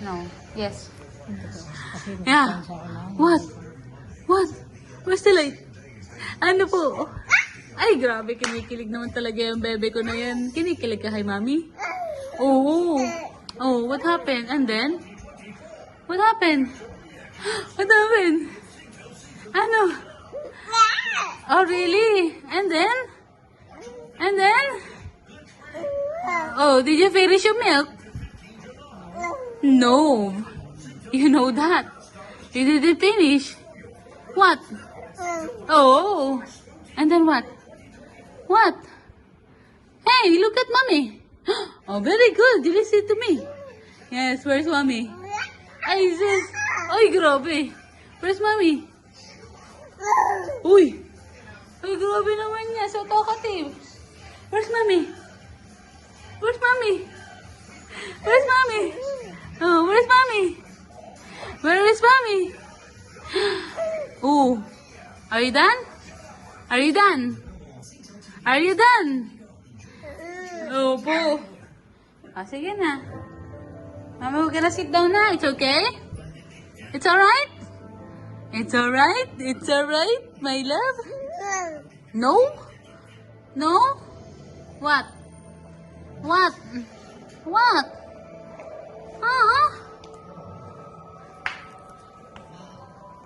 No. Yes. Kasi Yeah. sa akin, What? What? Where's the light? Ano po? Ay, grabe. Kinikilig naman talaga yung bebe ko na yan. Kinikilig ka kay mami? Oh. Oh, what happened? And then? What happened? What happened? Ano? Oh, really? And then? And then? Oh, did you finish your milk? No. You know that. You didn't finish. What? Oh. And then what? What? Hey, look at mommy. Oh, very good. You listen to me. Yes, where's mommy? Ay, sis. Ay, grabe. Where's mommy? Uy. Ay, grabe naman niya. So talkative. Where's mommy? Where's mommy? Where's mommy? Oh, where's mommy? Where is mommy? Oh. Are you done? Are you done? Are you done? Opo. Ah, sige na. Mama, we're gonna sit down na. It's okay? It's alright? It's alright? It's alright, my love? No? No? What? What? What? Huh?